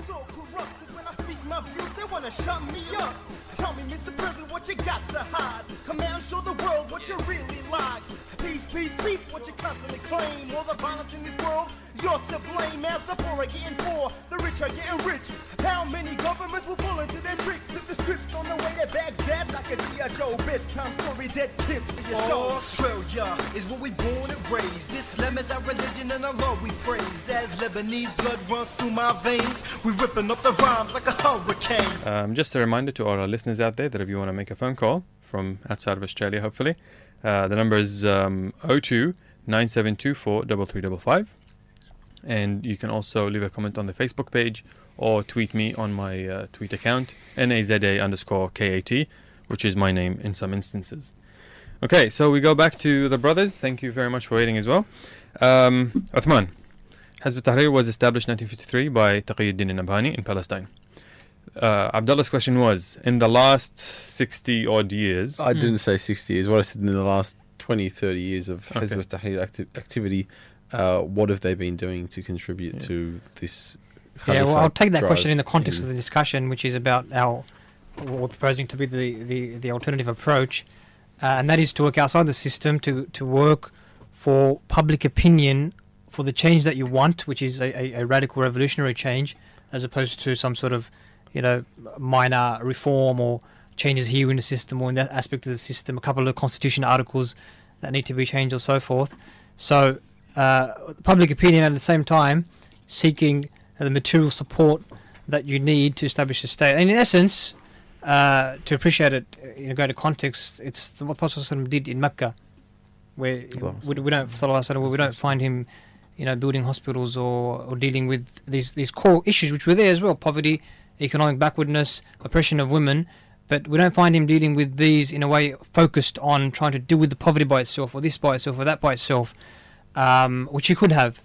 So corrupt, 'cause when I speak my views, they wanna shut me up. Tell me, Mr. President, what you got to hide? Come out and show the world what you really like. Peace, peace, peace, what you constantly claim. All the violence in this world, you're to blame. As the poor are getting poor, the rich are getting rich. How many governments will fall into their tricks? If the script on the way to Baghdad, like a G.I. Joe bedtime story, dead kids for your show. Australia is where we born and raised. Islam is our religion and our Lord we praise. As Lebanese blood runs through my veins, we ripping up the rhymes like a hurricane. Just a reminder to all our listeners out there that if you want to make a phone call from outside of Australia, hopefully, the number is 02 9724 3355, and you can also leave a comment on the Facebook page or tweet me on my tweet account NAZA_KAT, which is my name in some instances. Okay, so we go back to the brothers. Thank you very much for waiting as well. Uthman, Hizb ut-Tahrir was established in 1953 by Taqiyuddin Nabhani in Palestine. Abdullah's question was, in the last 60 odd years... I didn't say 60 years. What I said, in the last 20, 30 years of Hizb ut-Tahrir activity, what have they been doing to contribute to this? Yeah, well, I'll take that question in the context of the discussion, which is about what we're proposing to be the alternative approach, and that is to work outside the system, to work for public opinion, for the change that you want, which is a radical revolutionary change, as opposed to some sort of minor reform or changes here in the system or in that aspect of the system, a couple of constitution articles that need to be changed or so forth. So public opinion at the same time seeking the material support that you need to establish a state. And in essence, to appreciate it in a greater context, it's what Prophet did in Mecca, where we don't find him building hospitals or dealing with these core issues which were there as well: poverty, economic backwardness, oppression of women. But we don't find him dealing with these in a way focused on trying to deal with the poverty by itself, or this by itself, or that by itself, which he could have.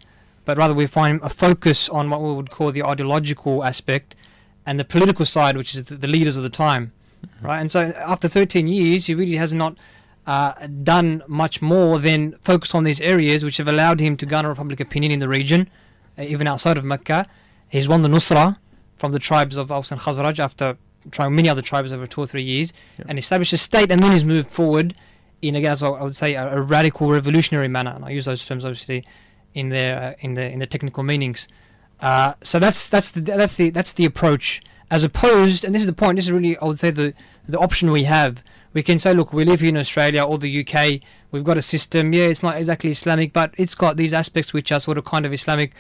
But rather we find a focus on what we would call the ideological aspect and the political side, which is the leaders of the time, right? And so after 13 years, he really has not done much more than focus on these areas which have allowed him to garner public opinion in the region, even outside of Mecca. He's won the Nusra from the tribes of Aus and Khazraj after trying many other tribes over 2 or 3 years, and established a state, and then he's moved forward in, again, as I would say, a radical revolutionary manner. And I use those terms obviously in their technical meanings. So that's the approach, as opposed, and this is the point. This is really, I would say, the option we have. We can say, look, we live here in Australia or the UK. We've got a system. Yeah, it's not exactly Islamic, but it's got these aspects which are sort of kind of Islamic.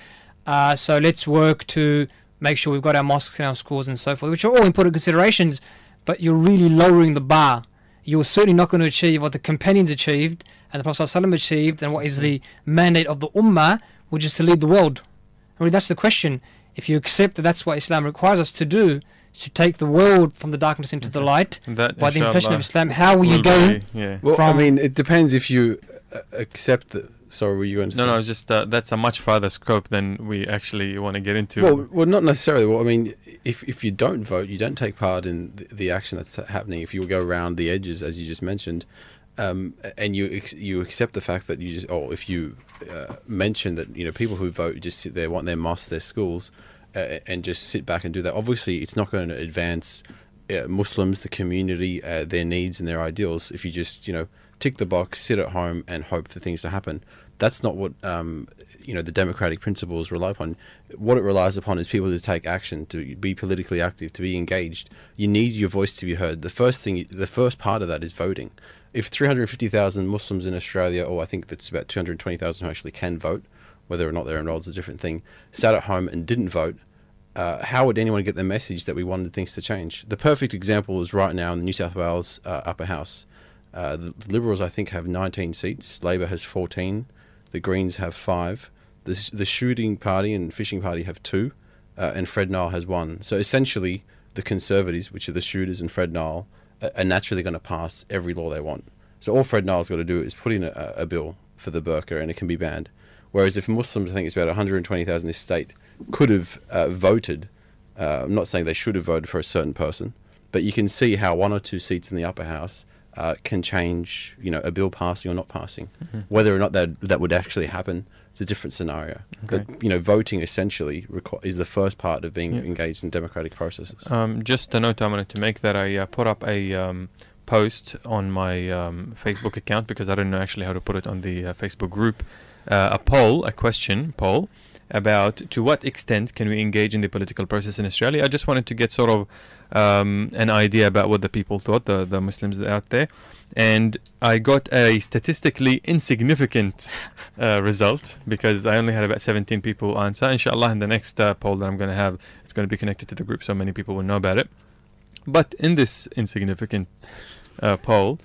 So let's work to make sure we've got our mosques and our schools and so forth, which are all important considerations. But you're really lowering the bar. You're certainly not going to achieve what the companions achieved and the Prophet ﷺ achieved, and what is the mandate of the Ummah, which is to lead the world. I mean, that's the question. If you accept that that's what Islam requires us to do, to take the world from the darkness into the light, that, by the impression of Islam, how will you go? Well, I mean, it depends if you accept the... Sorry, were you going to say? No, just that's a much farther scope than we actually want to get into. Well, not necessarily. Well, I mean, if you don't vote, you don't take part in the action that's happening. If you go around the edges, as you just mentioned, and you accept the fact that if you mention that people who vote just sit there, want their mosques, their schools, and just sit back and do that. Obviously, it's not going to advance Muslims, the community, their needs and their ideals. If you just tick the box, sit at home, and hope for things to happen. That's not what the democratic principles rely upon. What it relies upon is people to take action, to be politically active, to be engaged. You need your voice to be heard. The first part of that is voting. If 350,000 Muslims in Australia, or I think that's about 220,000 who actually can vote, whether or not they're enrolled is a different thing, sat at home and didn't vote, how would anyone get the message that we wanted things to change? The perfect example is right now in the New South Wales upper house. The Liberals, I think, have 19 seats. Labor has 14. The Greens have 5. The Shooting Party and Fishing Party have 2. And Fred Nile has 1. So essentially, the Conservatives, which are the shooters, and Fred Nile, are naturally going to pass every law they want. So all Fred Nile's got to do is put in a bill for the burqa, and it can be banned. Whereas if Muslims, I think it's about 120,000 in this state, could have voted, I'm not saying they should have voted for a certain person, but you can see how 1 or 2 seats in the upper house can change, a bill passing or not passing. Whether or not that would actually happen, it's a different scenario. Okay. But voting essentially is the first part of being engaged in democratic processes. Just a note I wanted to make that I put up a post on my Facebook account, because I don't know actually how to put it on the Facebook group. A question poll about to what extent can we engage in the political process in Australia. I just wanted to get sort of an idea about what the people thought, the Muslims out there, and I got a statistically insignificant result, because I only had about 17 people answer. Inshallah, in the next poll that I'm going to have, it's going to be connected to the group, so many people will know about it. But in this insignificant poll,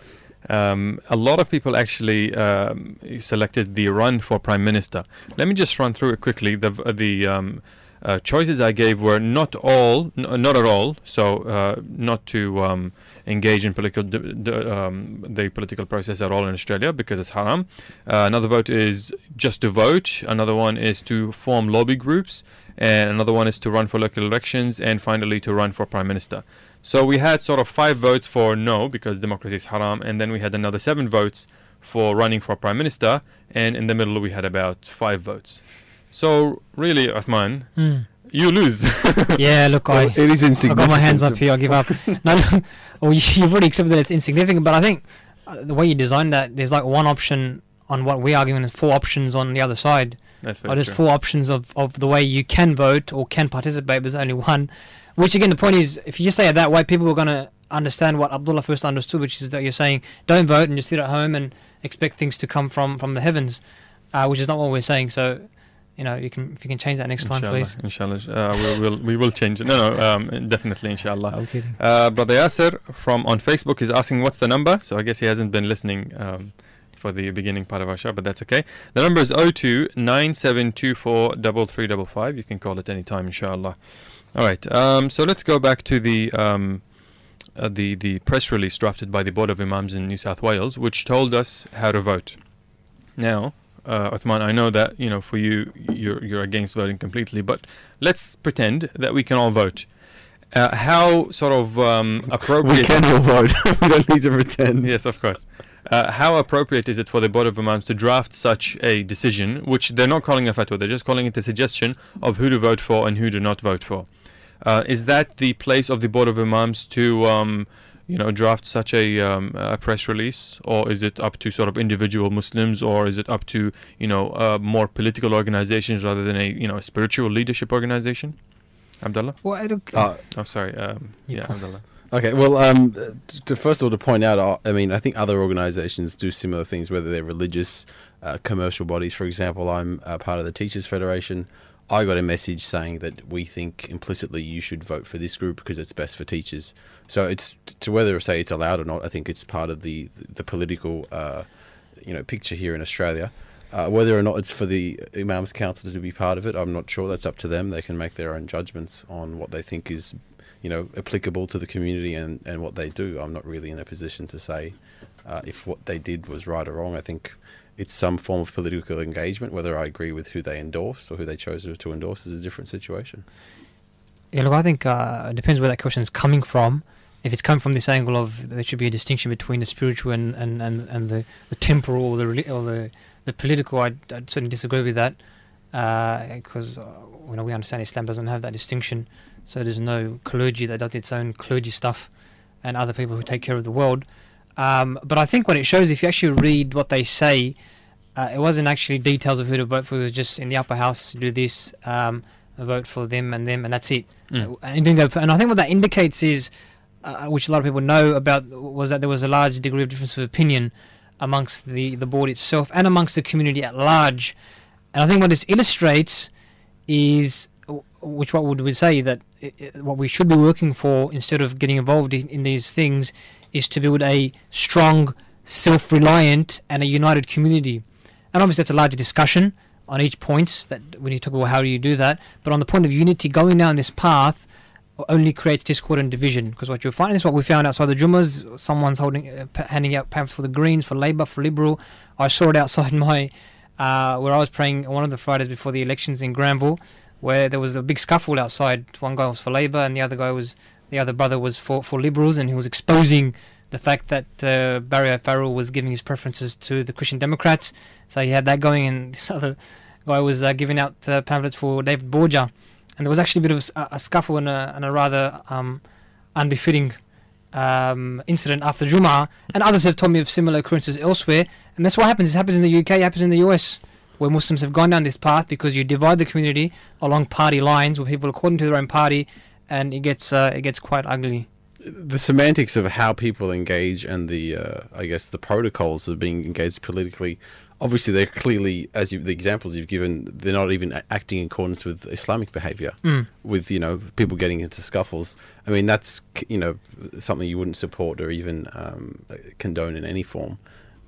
a lot of people actually selected the run for Prime Minister. Let me just run through it quickly. The choices I gave were not at all. So not to engage in the political process at all in Australia, because it's haram. Another vote is just to vote. Another one is to form lobby groups, and another one is to run for local elections, and finally to run for Prime Minister. So we had sort of 5 votes for no, because democracy is haram, and then we had another 7 votes for running for Prime Minister, and in the middle we had about 5 votes. So really, Uthman, you lose. Yeah, look, it is insignificant. I got my hands up here. I'll give up. No, look, well, you've already accepted that it's insignificant, but I think the way you designed that, there's like one option on what we're arguing, and 4 options on the other side. That's There's 4 options of the way you can vote or can participate. There's only one. Which again, the point is, if you just say it that way, people are going to understand what Abdullah first understood, which is that you're saying don't vote and just sit at home and expect things to come from the heavens, which is not what we're saying. So, if you can change that next time, please. Inshallah, we will change it. No, definitely, inshallah. I'm kidding. Brother Yasser on Facebook is asking what's the number. So I guess he hasn't been listening for the beginning part of our show, but that's okay. The number is 02 9724 3355. You can call it any time, inshallah. All right. So let's go back to the press release drafted by the Board of Imams in New South Wales, which told us how to vote. Now, Uthman, I know that for you're against voting completely, but let's pretend that we can all vote. How sort of appropriate? We can all vote. We don't need to pretend. Yes, of course. How appropriate is it for the Board of Imams to draft such a decision, which they're not calling a fatwa, they're just calling it a suggestion of who to vote for and who to not vote for? Is that the place of the Board of Imams to, draft such a press release, or is it up to sort of individual Muslims, or is it up to more political organizations rather than a spiritual leadership organization? Abdullah? Well, I don't. Sorry. Abdullah. Okay, well, first of all, to point out, I think other organisations do similar things, whether they're religious, commercial bodies. For example, I'm part of the Teachers Federation. I got a message saying that we think implicitly you should vote for this group because it's best for teachers. So it's to whether say it's allowed or not, I think it's part of the political picture here in Australia. Whether or not it's for the Imams Council to be part of it, I'm not sure. That's up to them. They can make their own judgments on what they think is applicable to the community and what they do. I'm not really in a position to say if what they did was right or wrong. I think it's some form of political engagement. Whether I agree with who they endorse or who they chose to endorse is a different situation. Yeah, look, I think it depends where that question is coming from. If it's come from this angle of there should be a distinction between the spiritual and the temporal or the political, I'd certainly disagree with that, because we understand Islam doesn't have that distinction. So there's no clergy that does its own clergy stuff and other people who take care of the world. But I think what it shows, if you actually read what they say, it wasn't actually details of who to vote for. It was just in the upper house, do this, vote for them, and that's it. And it didn't go. And I think what that indicates is, which a lot of people know about, was that there was a large degree of difference of opinion amongst the board itself and amongst the community at large. And I think what this illustrates is, what would we say, that what we should be working for instead of getting involved in these things is to build a strong, self-reliant and a united community. And obviously that's a larger discussion on each point that when you talk about how do you do that, but on the point of unity, going down this path only creates discord and division, because what you'll find is what we found outside the Jummas, someone's handing out pamphlets for the Greens, for Labour, for Liberal. I saw it outside my where I was praying one of the Fridays before the elections in Granville, where there was a big scuffle outside. One guy was for Labour and the other brother was for Liberals, and he was exposing the fact that Barry O'Farrell was giving his preferences to the Christian Democrats. So he had that going, and this other guy was giving out the pamphlets for David Borgia. And there was actually a bit of a scuffle and a rather unbefitting incident after Jum'ah. And others have told me of similar occurrences elsewhere. And that's what happens. It happens in the UK, it happens in the US, where Muslims have gone down this path because you divide the community along party lines with people according to their own party, and it gets quite ugly. The semantics of how people engage and the I guess the protocols of being engaged politically, obviously they're clearly, the examples you've given, they're not even acting in accordance with Islamic behaviour, with people getting into scuffles. I mean, that's something you wouldn't support or even condone in any form.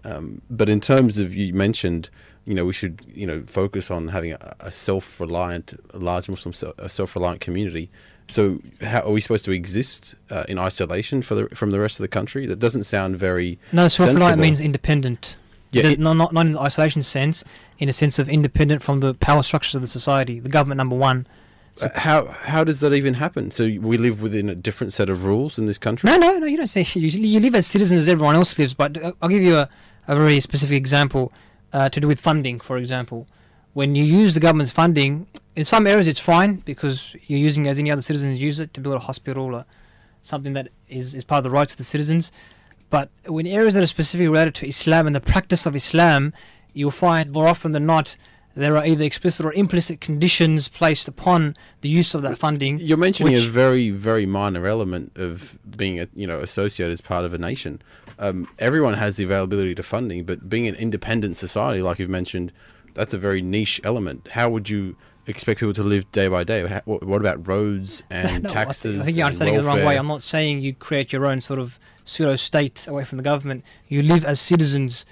But in terms of, you mentioned, we should focus on having a self-reliant, a large Muslim self-reliant community. So how are we supposed to exist in isolation from the rest of the country? That doesn't sound very self-reliant means independent. Yeah, not in the isolation sense, in a sense of independent from the power structures of the society, the government, number one. So how does that even happen? So we live within a different set of rules in this country? No, you don't say. You live as citizens as everyone else lives, but I'll give you a very specific example to do with funding, for example. When you use the government's funding, in some areas it's fine because you're using it as any other citizens use it to build a hospital or something that is part of the rights of the citizens. But when areas that are specifically related to Islam and the practice of Islam, you'll find more often than not there are either explicit or implicit conditions placed upon the use of that funding. You're mentioning a very, very minor element of being associated as part of a nation. Everyone has the availability to funding, but being an independent society, like you've mentioned, that's a very niche element. How would you expect people to live day by day? What about roads and taxes? I think you're understanding it the wrong way. I'm not saying you create your own sort of pseudo-state away from the government. You live as citizens,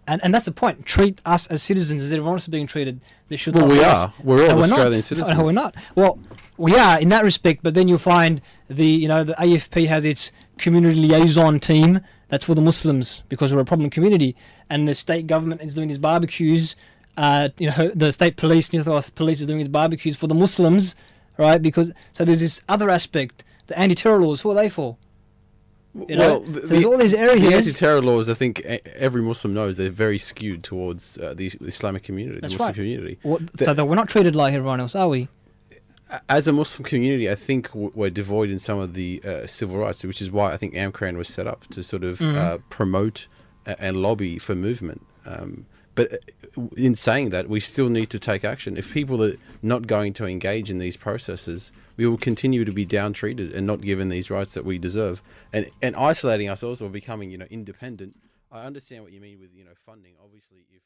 and that's the point. Treat us as citizens as everyone else is being treated. They should. Well, we are. We're all Australian citizens. No, we're not. Well, we are in that respect, but then you'll find the AFP has its community liaison team that's for the Muslims because we're a problem community, and the state government is doing these barbecues. The state police, New South Wales police, is doing these barbecues for the Muslims, right? So there's this other aspect. The anti-terror laws, who are they for? So there's all these areas. The anti-terror laws, I think every Muslim knows, they're very skewed towards the Islamic community, the Muslim community. So that we're not treated like everyone else, are we? As a Muslim community, I think we're devoid in some of the civil rights, which is why I think AmCran was set up to sort of promote and lobby for movement. But in saying that, we still need to take action. If people are not going to engage in these processes, we will continue to be downtreated and not given these rights that we deserve. And isolating ourselves or becoming, independent. I understand what you mean with, funding. Obviously, if